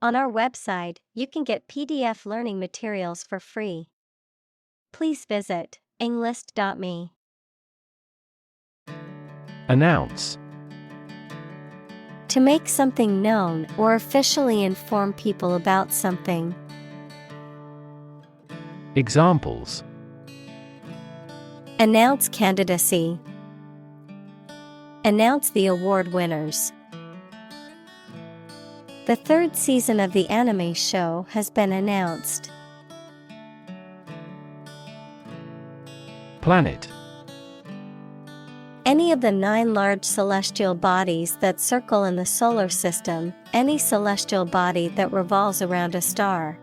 On our website, you can get PDF learning materials for free. Please visit englist.me. Announce. To make something known or officially inform people about something. Examples: Announce candidacy. Announce the award winners. The third season of the anime show has been announced. Planet. Any of the 9 large celestial bodies that circle in the solar system, any celestial body that revolves around a star.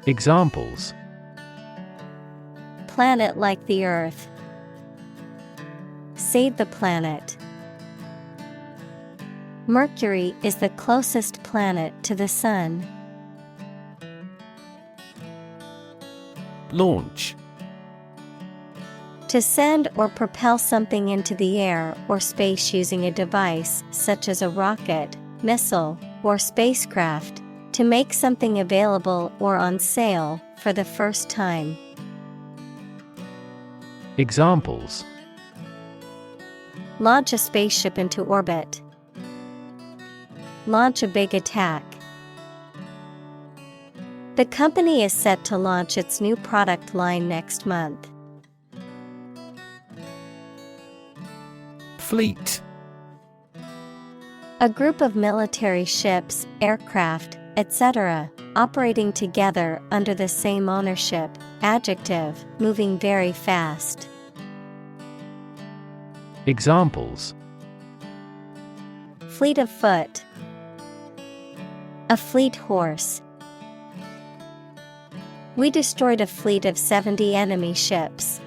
Examples: Planet like the Earth. Save the planet. Mercury is the closest planet to the Sun. Launch. To send or propel something into the air or space using a device such as a rocket, missile, or spacecraft, to make something available or on sale for the first time. Examples: Launch a spaceship into orbit. Launch a big attack. The company is set to launch its new product line next month. Fleet. A group of military ships, aircraft, etc., operating together under the same ownership. Adjective, moving very fast. Examples: Fleet of foot. A fleet horse. We destroyed a fleet of 70 enemy ships.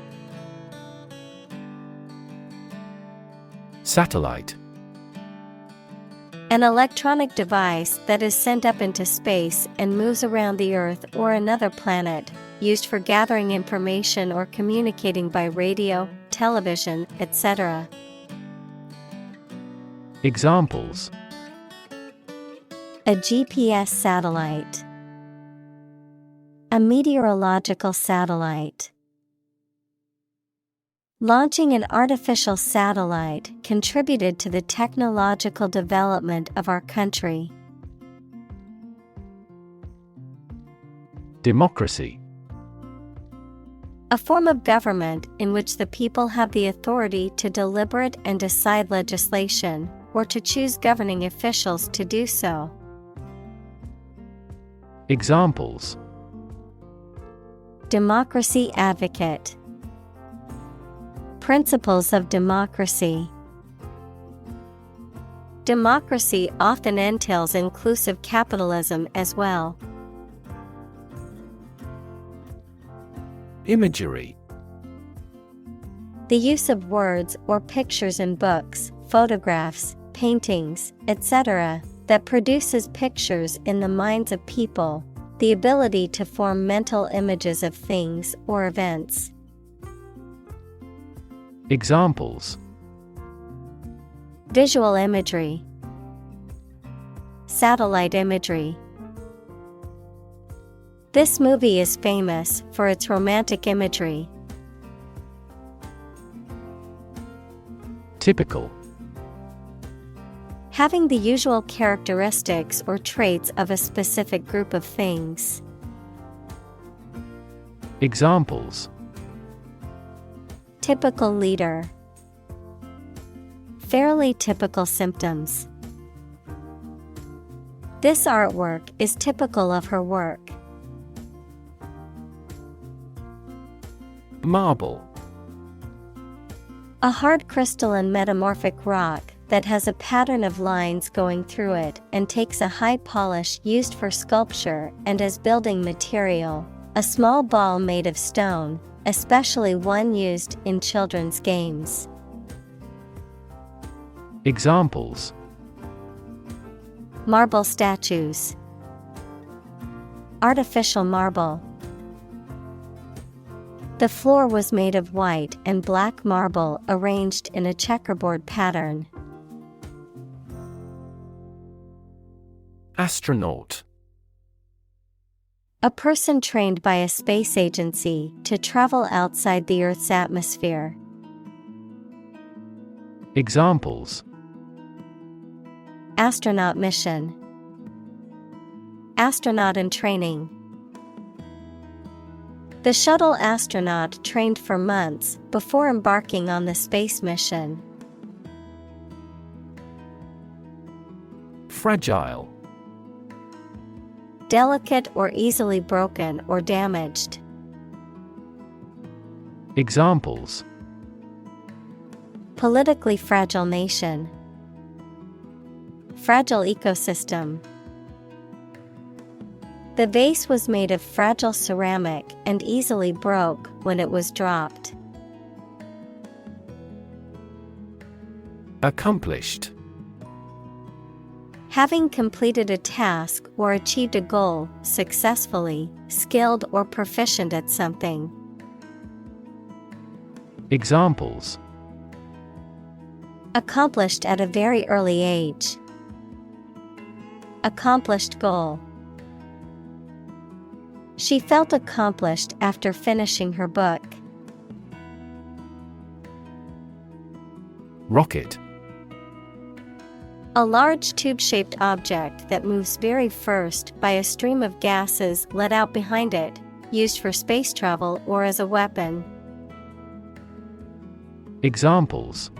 Satellite. An electronic device that is sent up into space and moves around the Earth or another planet, used for gathering information or communicating by radio, television, etc. Examples: A GPS satellite. A meteorological satellite. Launching an artificial satellite contributed to the technological development of our country. Democracy. A form of government in which the people have the authority to deliberate and decide legislation, or to choose governing officials to do so. Examples: Democracy advocate. Principles of democracy. Democracy often entails inclusive capitalism as well. Imagery. The use of words or pictures in books, photographs, paintings, etc., that produces pictures in the minds of people, the ability to form mental images of things or events. Examples: Visual imagery. Satellite imagery. This movie is famous for its romantic imagery. Typical. Having the usual characteristics or traits of a specific group of things. Examples: Typical leader. Fairly typical symptoms. This artwork is typical of her work. Marble. A hard crystalline metamorphic rock that has a pattern of lines going through it and takes a high polish used for sculpture and as building material. A small ball made of stone, especially one used in children's games. Examples: Marble statues. Artificial marble. The floor was made of white and black marble arranged in a checkerboard pattern. Astronaut. A person trained by a space agency to travel outside the Earth's atmosphere. Examples: Astronaut mission. Astronaut in training. The shuttle astronaut trained for months before embarking on the space mission. Fragile. Delicate or easily broken or damaged. Examples: Politically fragile nation. Fragile ecosystem. The vase was made of fragile ceramic and easily broke when it was dropped. Accomplished. Having completed a task or achieved a goal successfully, skilled or proficient at something. Examples: Accomplished at a very early age. Accomplished goal. She felt accomplished after finishing her book. Rocket. A large tube-shaped object that moves very first by a stream of gases let out behind it, used for space travel or as a weapon. Examples: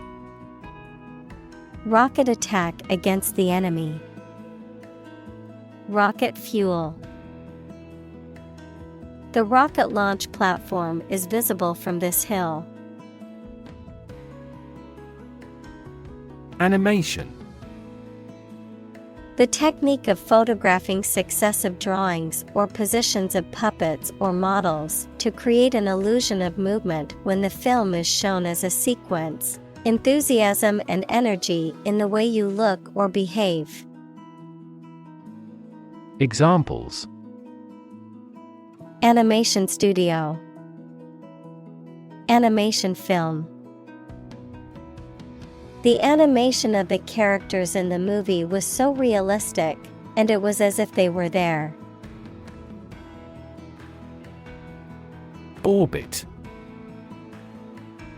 Rocket attack against the enemy. Rocket fuel. The rocket launch platform is visible from this hill. Animation. The technique of photographing successive drawings or positions of puppets or models to create an illusion of movement when the film is shown as a sequence. Enthusiasm and energy in the way you look or behave. Examples: Animation studio. Animation film. The animation of the characters in the movie was so realistic, and it was as if they were there. Orbit.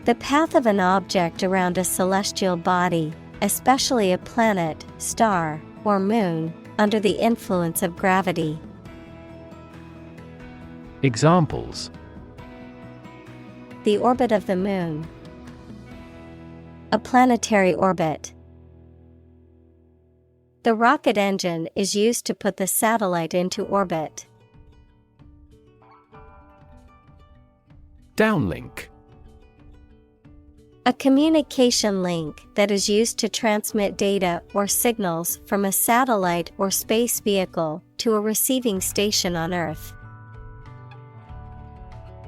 The path of an object around a celestial body, especially a planet, star, or moon, under the influence of gravity. Examples: The orbit of the moon. A planetary orbit. The rocket engine is used to put the satellite into orbit. Downlink. A communication link that is used to transmit data or signals from a satellite or space vehicle to a receiving station on Earth.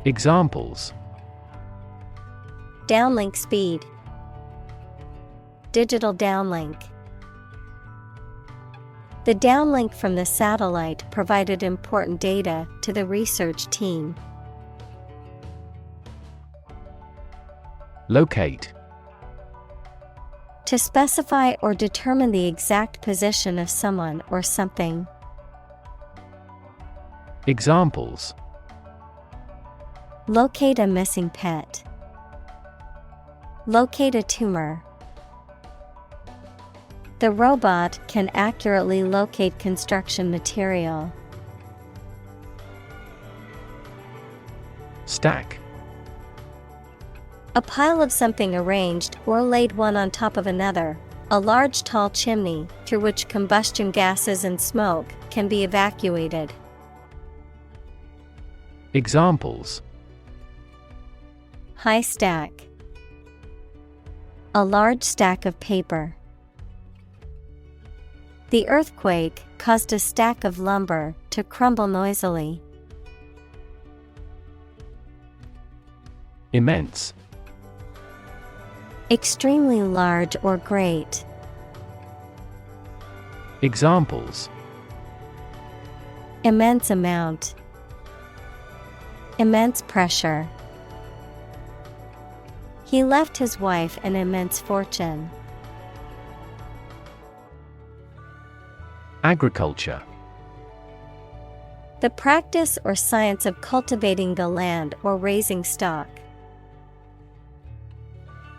Examples: Downlink speed. Digital downlink. The downlink from the satellite provided important data to the research team. Locate. To specify or determine the exact position of someone or something. Examples: Locate a missing pet. Locate a tumor. The robot can accurately locate construction material. Stack. A pile of something arranged or laid one on top of another. A large tall chimney through which combustion gases and smoke can be evacuated. Examples: High stack. A large stack of paper. The earthquake caused a stack of lumber to crumble noisily. Immense. Extremely large or great. Examples: Immense amount. Immense pressure. He left his wife an immense fortune. Agriculture. The practice or science of cultivating the land or raising stock.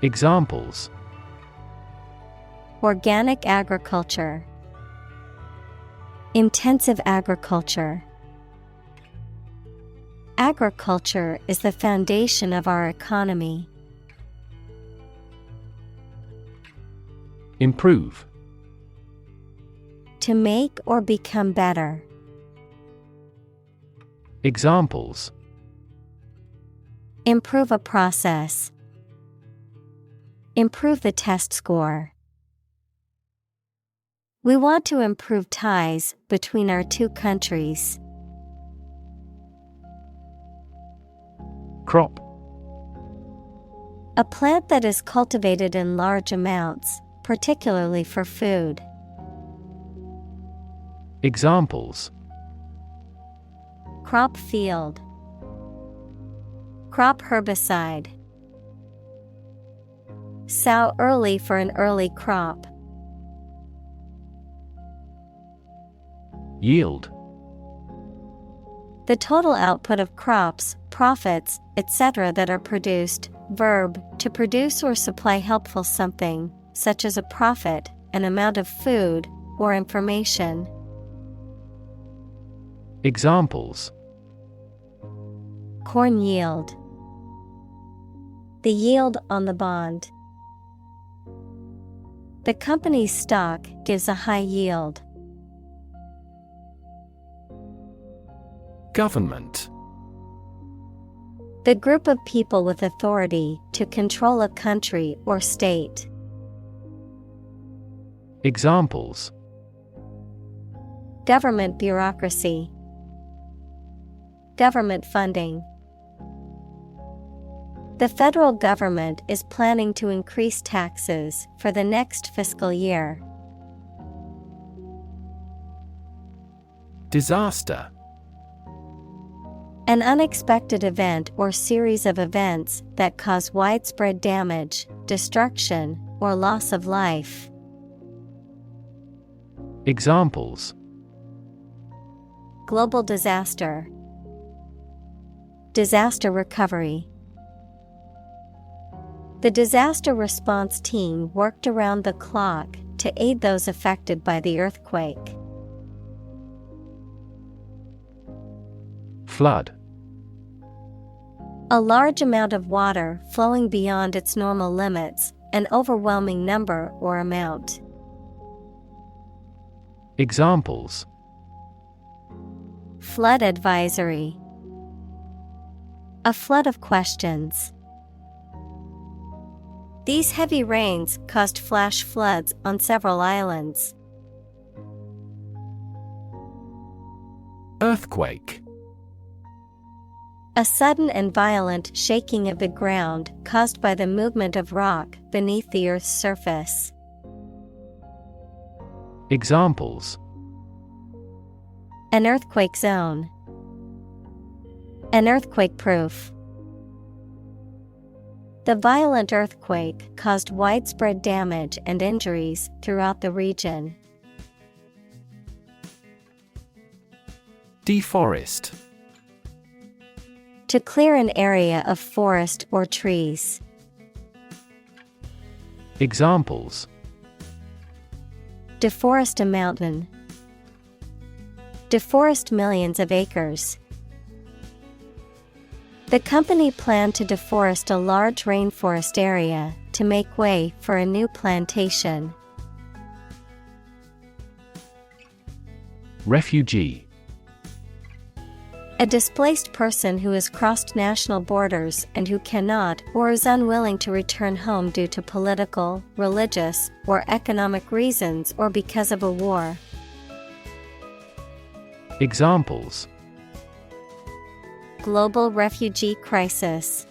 Examples: Organic agriculture. Intensive agriculture. Agriculture is the foundation of our economy. Improve. To make or become better. Examples: Improve a process. Improve the test score. We want to improve ties between our two countries. Crop. A plant that is cultivated in large amounts, particularly for food. Examples: Crop field. Crop herbicide. Sow early for an early crop. Yield. The total output of crops, profits, etc. that are produced. Verb, to produce or supply helpful something, such as a profit, an amount of food, or information. Examples: Corn yield. The yield on the bond. The company's stock gives a high yield. Government. The group of people with authority to control a country or state. Examples: Government bureaucracy. Government funding. The federal government is planning to increase taxes for the next fiscal year. Disaster. An unexpected event or series of events that cause widespread damage, destruction, or loss of life. Examples: Global disaster. Disaster recovery. The disaster response team worked around the clock to aid those affected by the earthquake. Flood. A large amount of water flowing beyond its normal limits, an overwhelming number or amount. Examples: Flood advisory. A flood of questions. These heavy rains caused flash floods on several islands. Earthquake. A sudden and violent shaking of the ground caused by the movement of rock beneath the Earth's surface. Examples: An earthquake zone. An earthquake proof. The violent earthquake caused widespread damage and injuries throughout the region. Deforest. To clear an area of forest or trees. Examples: Deforest a mountain. Deforest millions of acres. The company planned to deforest a large rainforest area to make way for a new plantation. Refugee. A displaced person who has crossed national borders and who cannot or is unwilling to return home due to political, religious, or economic reasons or because of a war. Examples: Global refugee crisis.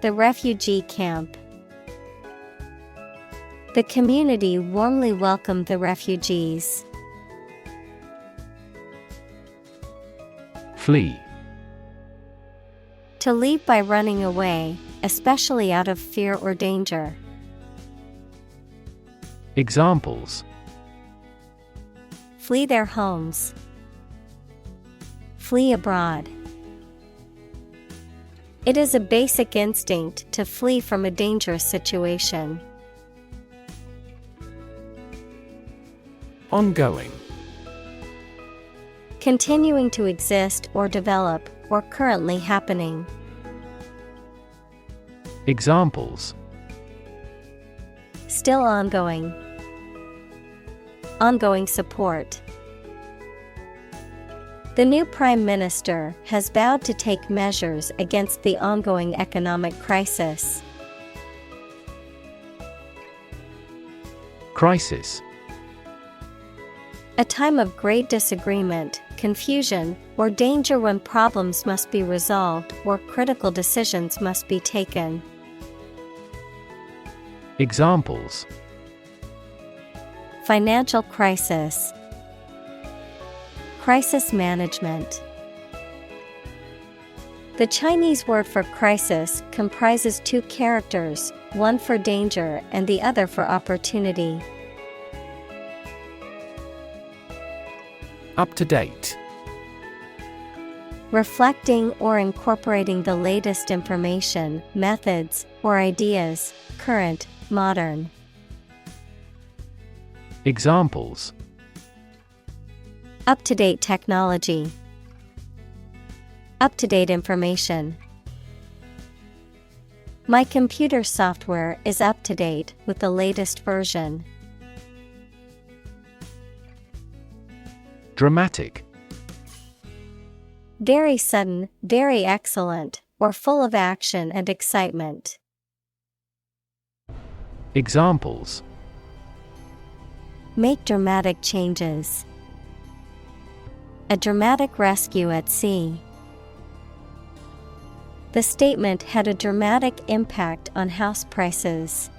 The refugee camp. The community warmly welcomed the refugees. Flee. To leave by running away, especially out of fear or danger. Examples: flee their homes, flee abroad. It is a basic instinct to flee from a dangerous situation. Ongoing. Continuing to exist or develop, or currently happening. Examples: Still ongoing. Ongoing support. The new Prime Minister has vowed to take measures against the ongoing economic crisis. Crisis. A time of great disagreement, confusion, or danger when problems must be resolved or critical decisions must be taken. Examples: Financial crisis. Crisis management. The Chinese word for crisis comprises two characters, one for danger and the other for opportunity. Up to date. Reflecting or incorporating the latest information, methods, or ideas, current, modern. Examples: Up-to-date technology. Up-to-date information. My computer software is up-to-date with the latest version. Dramatic. Very sudden, very excellent, or full of action and excitement. Examples: Make dramatic changes. A dramatic rescue at sea. The statement had a dramatic impact on house prices.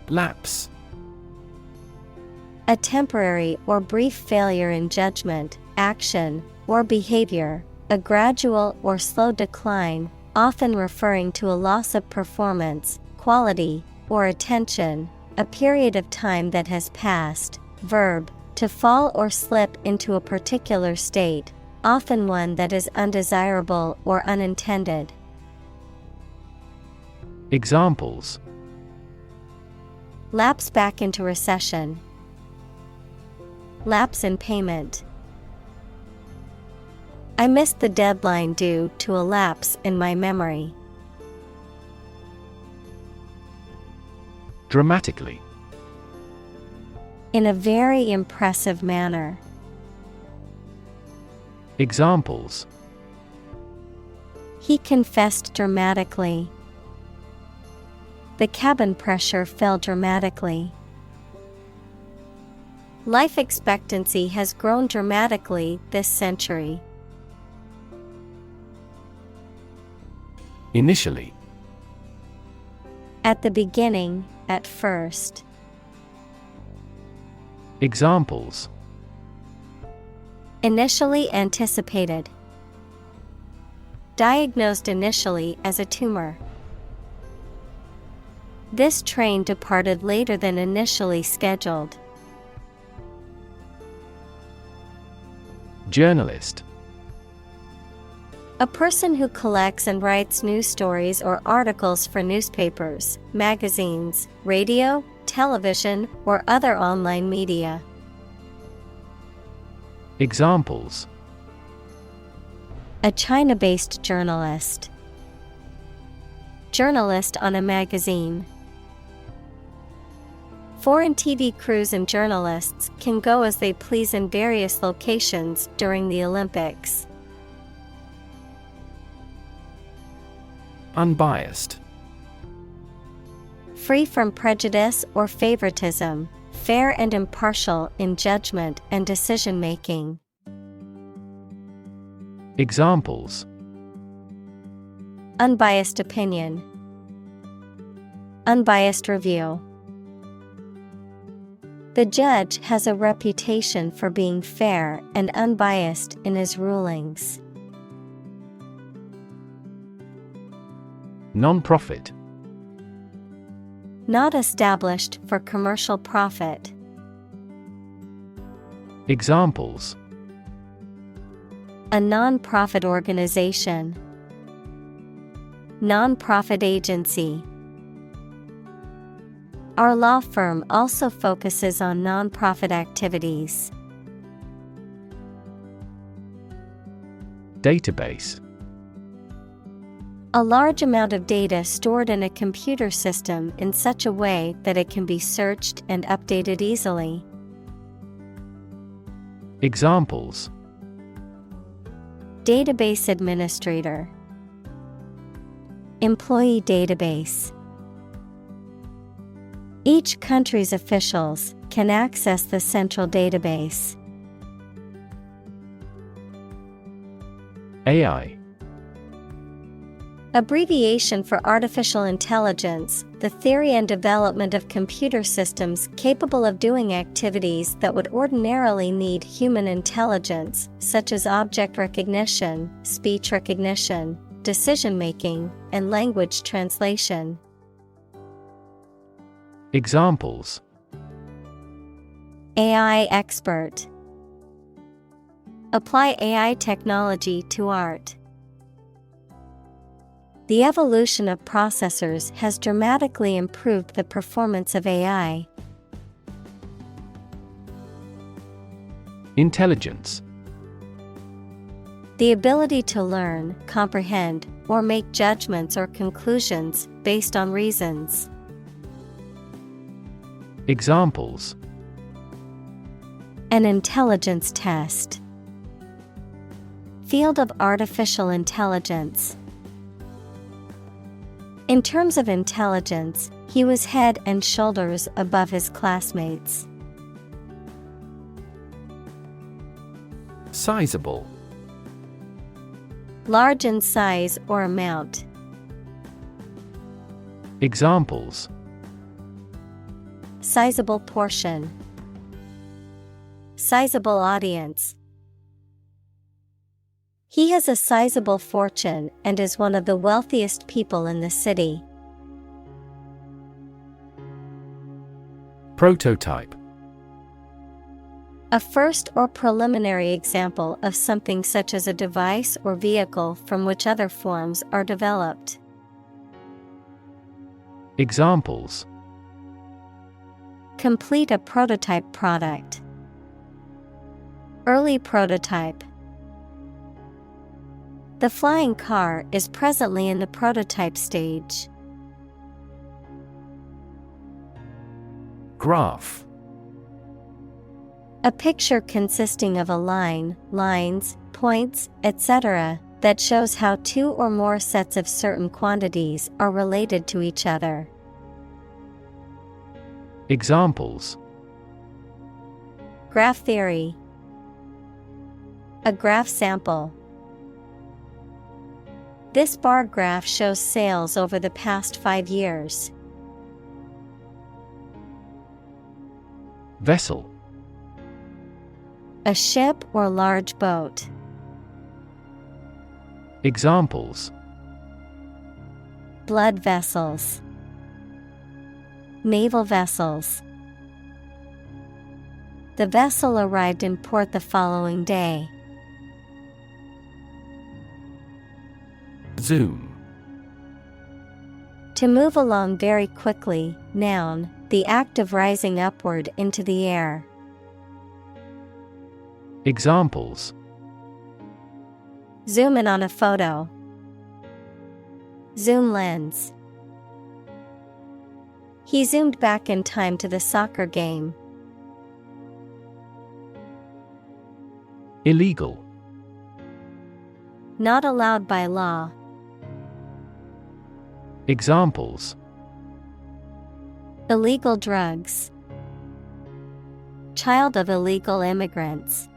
Lapse. A temporary or brief failure in judgment, action, or behavior, a gradual or slow decline, often referring to a loss of performance, quality, or attention, a period of time that has passed. Verb, to fall or slip into a particular state, often one that is undesirable or unintended. Examples: Lapse back into recession. Lapse in payment. I missed the deadline due to a lapse in my memory. Dramatically. In a very impressive manner. Examples: He confessed dramatically. The cabin pressure fell dramatically. Life expectancy has grown dramatically this century. Initially. At the beginning, at first. Examples: Initially anticipated. Diagnosed initially as a tumor. This train departed later than initially scheduled. Journalist. A person who collects and writes news stories or articles for newspapers, magazines, radio, television, or other online media. Examples: A China-based journalist. Journalist on a magazine. Foreign TV crews and journalists can go as they please in various locations during the Olympics. Unbiased. Free from prejudice or favoritism, fair and impartial in judgment and decision-making. Examples: Unbiased opinion. Unbiased review. The judge has a reputation for being fair and unbiased in his rulings. Non-profit. Not established for commercial profit. Examples: A non-profit organization. Non-profit agency. Our law firm also focuses on non-profit activities. Database: A large amount of data stored in a computer system in such a way that it can be searched and updated easily. Examples: Database administrator. Employee database. Each country's officials can access the central database. AI. Abbreviation for artificial intelligence, the theory and development of computer systems capable of doing activities that would ordinarily need human intelligence, such as object recognition, speech recognition, decision-making, and language translation. Examples: AI expert. Apply AI technology to art. The evolution of processors has dramatically improved the performance of AI. Intelligence. The ability to learn, comprehend, or make judgments or conclusions based on reasons. Examples: An intelligence test. Field of artificial intelligence. In terms of intelligence, he was head and shoulders above his classmates. Sizable. Large in size or amount. Examples: Sizable portion. Sizable audience. He has a sizable fortune and is one of the wealthiest people in the city. Prototype. A first or preliminary example of something such as a device or vehicle from which other forms are developed. Examples: Complete a prototype product. Early prototype. The flying car is presently in the prototype stage. Graph. A picture consisting of a line, lines, points, etc., that shows how two or more sets of certain quantities are related to each other. Examples: Graph theory. A graph sample. This bar graph shows sales over the past 5 years. Vessel. A ship or large boat. Examples: Blood vessels. Naval vessels. The vessel arrived in port the following day. Zoom. To move along very quickly, noun, the act of rising upward into the air. Examples: Zoom in on a photo. Zoom lens. He zoomed back in time to the soccer game. Illegal. Not allowed by law. Examples: Illegal drugs. Child of illegal immigrants.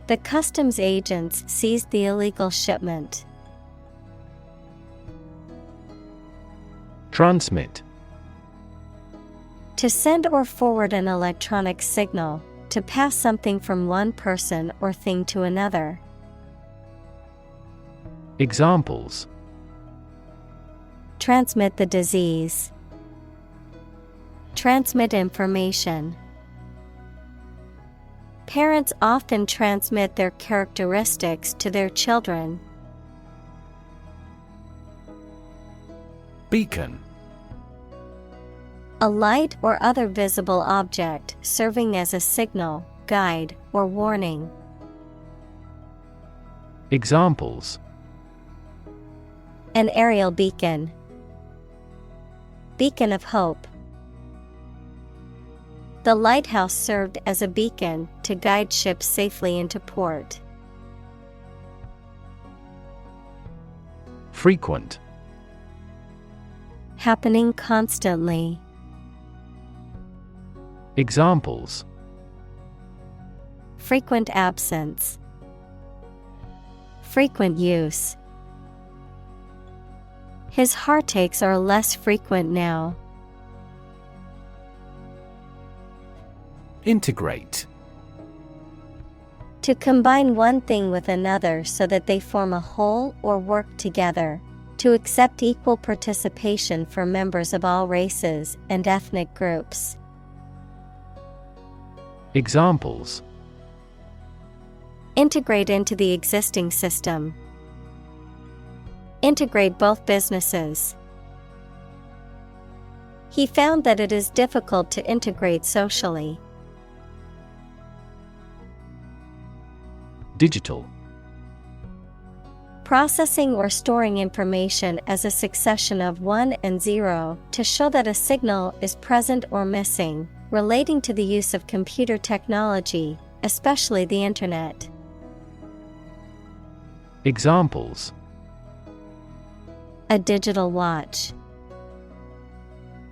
The customs agents seized the illegal shipment. Transmit. To send or forward an electronic signal, to pass something from one person or thing to another. Transmit the disease. Transmit information. Parents often transmit their characteristics to their children. Beacon. A light or other visible object serving as a signal, guide, or warning. Examples: An aerial beacon. Beacon of hope. The lighthouse served as a beacon to guide ships safely into port. Frequent. Happening constantly. Examples: Frequent absence. Frequent use. His heartaches are less frequent now. Integrate. To combine one thing with another so that they form a whole or work together. To accept equal participation for members of all races and ethnic groups. Examples: Integrate into the existing system. Integrate both businesses. He found that it is difficult to integrate socially. Digital. Processing or storing information as a succession of 1 and 0 to show that a signal is present or missing, relating to the use of computer technology, especially the Internet. Examples: A digital watch.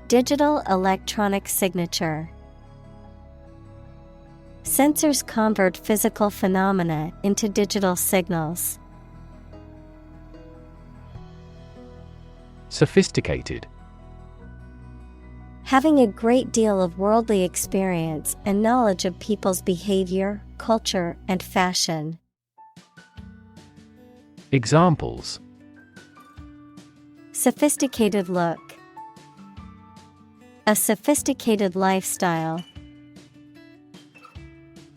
Digital electronic signature. Sensors convert physical phenomena into digital signals. Sophisticated. Having a great deal of worldly experience and knowledge of people's behavior, culture, and fashion. Examples: Sophisticated look. A sophisticated lifestyle.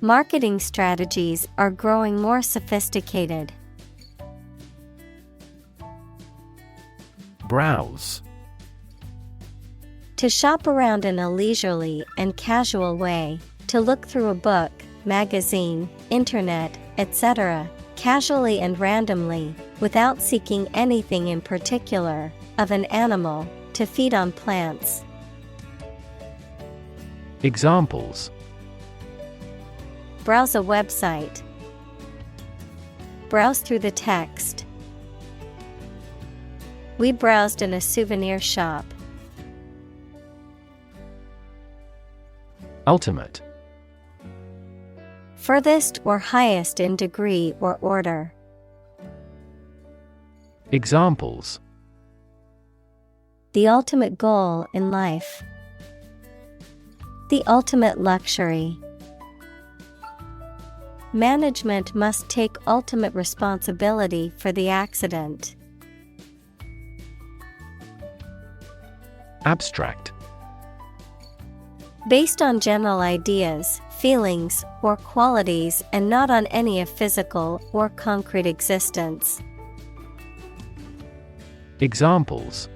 Marketing strategies are growing more sophisticated. Browse. To shop around in a leisurely and casual way, to look through a book, magazine, internet, etc., casually and randomly, without seeking anything in particular, of an animal, to feed on plants. Examples: Browse a website. Browse through the text. We browsed in a souvenir shop. Ultimate. Furthest or highest in degree or order. Examples: The ultimate goal in life. The ultimate luxury. Management must take ultimate responsibility for the accident. Abstract. Based on general ideas, feelings, or qualities and not on any of physical or concrete existence. Examples: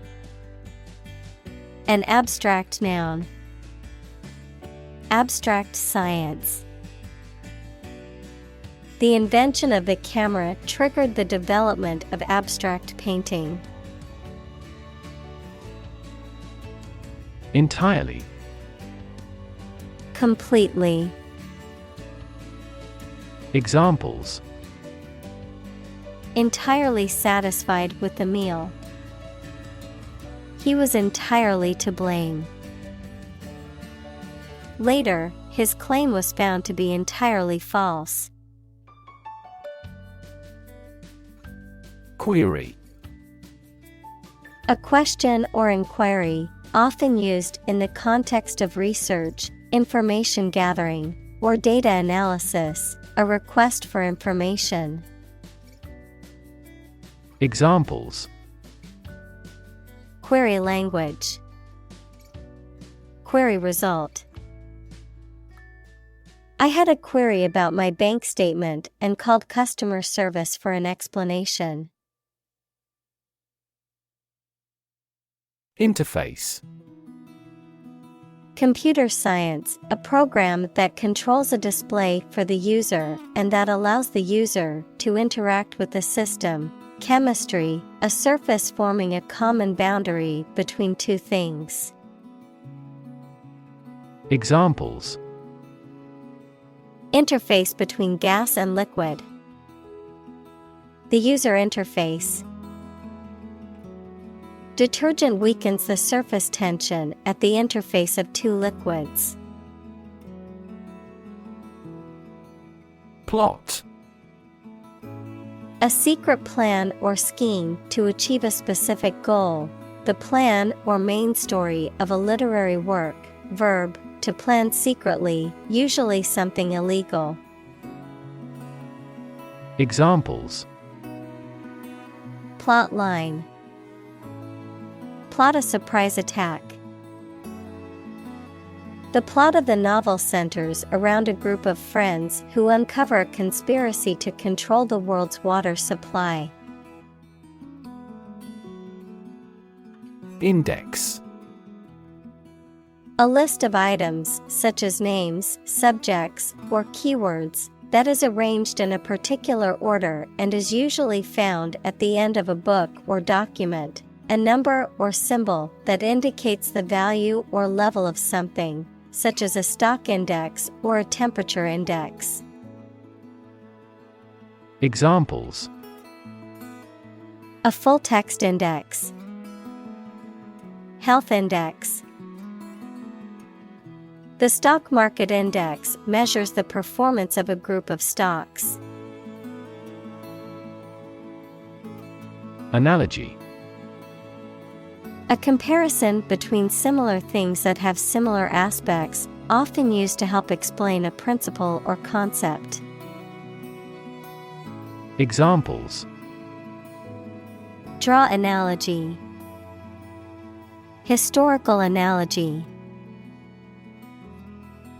An abstract noun. Abstract science. The invention of the camera triggered the development of abstract painting. Entirely. Completely. Examples: Entirely satisfied with the meal. He was entirely to blame. Later, his claim was found to be entirely false. Query. A question or inquiry, often used in the context of research, information gathering, or data analysis, a request for information. Examples: Query language. Query result. I had a query about my bank statement and called customer service for an explanation. Interface. Computer science, a program that controls a display for the user and that allows the user to interact with the system. Chemistry, a surface forming a common boundary between two things. Examples. Interface between gas and liquid. The user interface. Detergent weakens the surface tension at the interface of two liquids. Plot. A secret plan or scheme to achieve a specific goal. The plan or main story of a literary work. Verb, to plan secretly, usually something illegal. Examples. Plot line. Plot a surprise attack. The plot of the novel centers around a group of friends who uncover a conspiracy to control the world's water supply. Index. A list of items, such as names, subjects, or keywords, that is arranged in a particular order and is usually found at the end of a book or document. A number or symbol that indicates the value or level of something, such as a stock index or a temperature index. Examples. A full text index. Health index. The stock market index measures the performance of a group of stocks. Analogy. A comparison between similar things that have similar aspects, often used to help explain a principle or concept. Examples. Draw analogy. Historical analogy.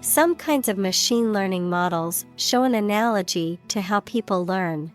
Some kinds of machine learning models show an analogy to how people learn.